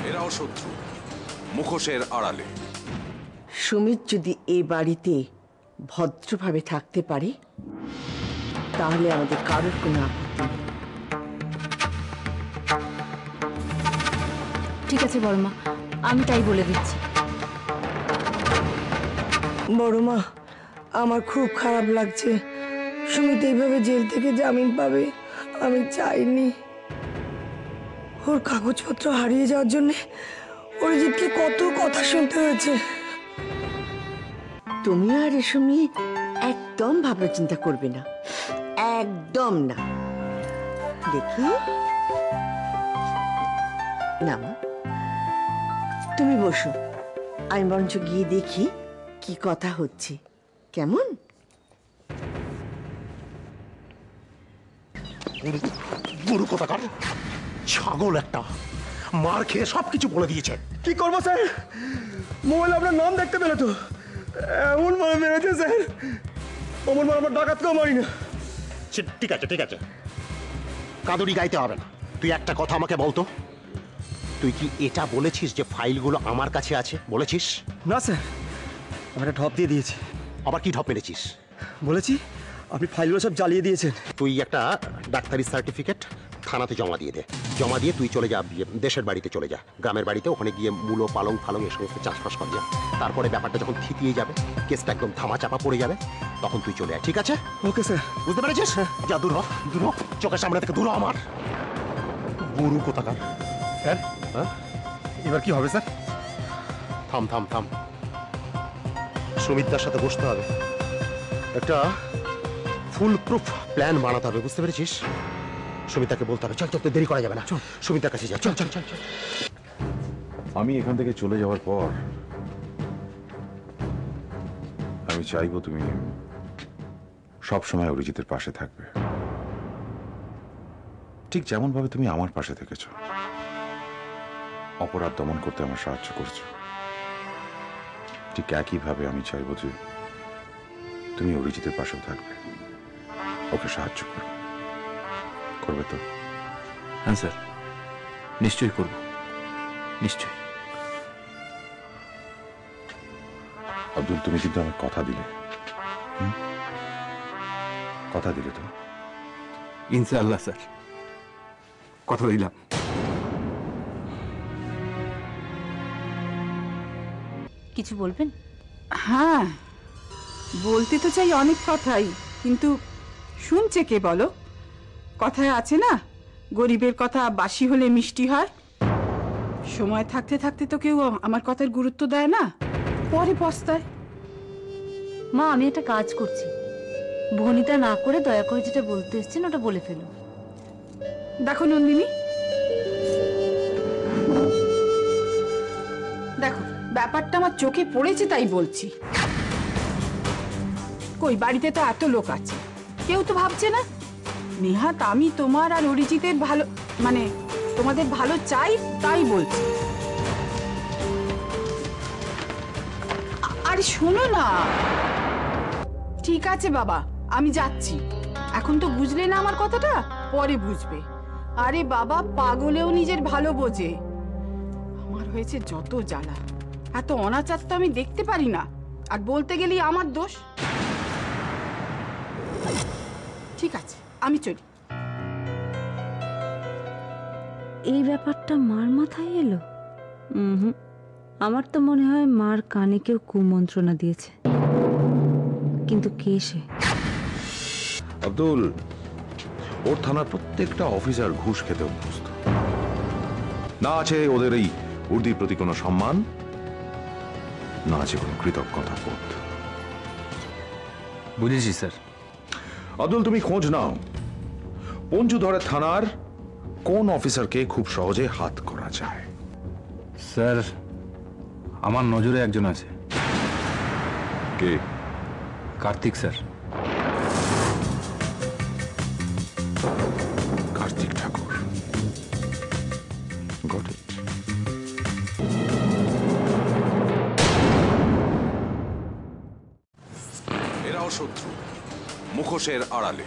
এরাও শত্রু, মুখোশের আড়ালে। সুমিত যদি এই বাড়িতে ভদ্রভাবে থাকতে পারে তাহলে আমাদের কারোর কোনো আপত্তি নেই। ঠিক আছে বড়মা, আমি তাই বলে দিচ্ছি। বড়মা, আমার খুব খারাপ লাগছে। সুমিত এইভাবে জেল থেকে জামিন পাবে আমি চাইনি। ওর কাগজপত্র হারিয়ে যাওয়ার জন্য অরিজিৎকে কত কথা শুনতে হয়েছে। তুমি আর এসব নিয়ে একদম ভাবনা চিন্তা করবে না, একদম না। দেখি না মা, তুমি বসো, আমি বরঞ্চ গিয়ে দেখি কি কথা হচ্ছে। কেমন? গুরু কোথাকার ছাগল একটা, মার খেয়ে সবকিছু বলে দিয়েছে। কি করবো স্যার, মোবাইল আপনার নাম দেখতে পেলে তো এমন ভাবে মেরেছে স্যার, অমন মার আমার ডাকাতকেও মারি না। ঠিক আছে ঠিক আছে, কাদুরি গাইতে হবে না। তুই একটা কথা আমাকে বলতো, তুই কি এটা বলেছিস যে ফাইলগুলো আমার কাছে আছে? বলেছিস? না স্যার, আমি একটা ঢপ দিয়ে দিয়েছি। আবার কি ঢপ মেরেছিস? বলেছি আপনি ফাইলগুলো সব জ্বালিয়ে দিয়েছেন। তুই একটা ডাক্তারি সার্টিফিকেট থানাতে জমা দিয়ে দে। জমা দিয়ে তুই চলে যা দেশের বাড়িতে, চলে যা গ্রামের বাড়িতে। ওখানে গিয়ে মূলো পালং ফালং এ সমস্ত চাষবাস কর যা। তারপরে ব্যাপারটা যখন থিতিয়ে যাবে, কেসটা একদম ধামা চাপা পড়ে যাবে, তখন তুই চলে আয়। ঠিক আছে? Okay sir. বুঝতে পেরেছিস? যা, দূর হ, দূর হ, চোখের সামনে থেকে দূর হ আমার। গুরু কোথাকার। স্যার এবার কি হবে স্যার? থাম থাম থাম, সুমিতদার সাথে বসতে হবে, একটা ফুল প্রুফ প্ল্যান বানাতে হবে। বুঝতে পেরেছিস? সুমিতাকে বলতে হবে, চল চল, দেরি করা যাবে না, সুমিতার কাছে যা, চল চল চল চল। আমি এখান থেকে চলে যাওয়ার পর আমি চাইবো তুমি সব সময় অরিজিতের পাশে থাকবে, ঠিক যেমন ভাবে তুমি আমার পাশে থেকেছ, অপরাধ দমন করতে আমার সাহায্য করছো। ঠিক একইভাবে আমি চাইবো যে তুমি অরিজিতের পাশেও থাকবে, ওকে সাহায্য করবে। করবে তো? হ্যাঁ স্যার, নিশ্চয়ই করব, নিশ্চয়ই। আব্দুল, তুমি কিন্তু আমাকে কথা দিলে, কথা দিলে তো? ইনশাআল্লাহ স্যার, কথা দিলাম। কিছু বলবেন? হ্যাঁ, বলতে তো চাই অনেক কথাই, কিন্তু শুনছে কে বলো? কথায় আছে না, গরিবের কথা বাসি হলে মিষ্টি হয়। সময় থাকতে থাকতে তো কেউ আমার কথার গুরুত্ব দেয় না, পরে পস্তায়। মা, আমি একটা কাজ করছি, ভনিতা না করে দয়া করে যেটা বলতে এসছেন ওটা বলে ফেলুন। দেখো নন্দিনী, দেখো ব্যাপারটা আমার চোখে পড়েছে তাই বলছি। কই, বাড়িতে তো এত লোক আছে, কেউ তো ভাবছে না নেহাত আমি তোমার আর অরিজিতের ভালো, মানে তোমাদের ভালো চাই তাই বলছি। আরে শোনো না, ঠিক আছে বাবা, আমি যাচ্ছি। এখন তো বুঝলে না আমার কথাটা, পরে বুঝবে। আরে বাবা, পাগলেও নিজের ভালো বোঝে। আমার হয়েছে যত জ্বালা, এত অনাচার তো আমি দেখতে পারি না, আর বলতে গেলেই আমার দোষ। ঠিক আছে, আমি চলি। এই ব্যাপারটা মার মাথায় এলো? আমার তো মনে হয় মার কানে কেউ কুমন্ত্রণা দিয়েছে, কিন্তু কে সে? আব্দুল, ওর থানার প্রত্যেকটা অফিসার ঘুষ খেতে অভ্যস্ত। না আছে ওদের এই উর্দির প্রতি কোনো সম্মান, না আছে কোনো কৃতজ্ঞতা বোধ। বুঝেছি স্যার। আব্দুল, তুমি খোঁজ নাও পঞ্চুধরের থানার কোন অফিসারকে খুব সহজে হাত করা যায়। স্যার, আমার নজরে একজন আছে। কে? Kartik sir. Kartik Thakur, got it. এরাও শত্রু, মুখোশের আড়ালে।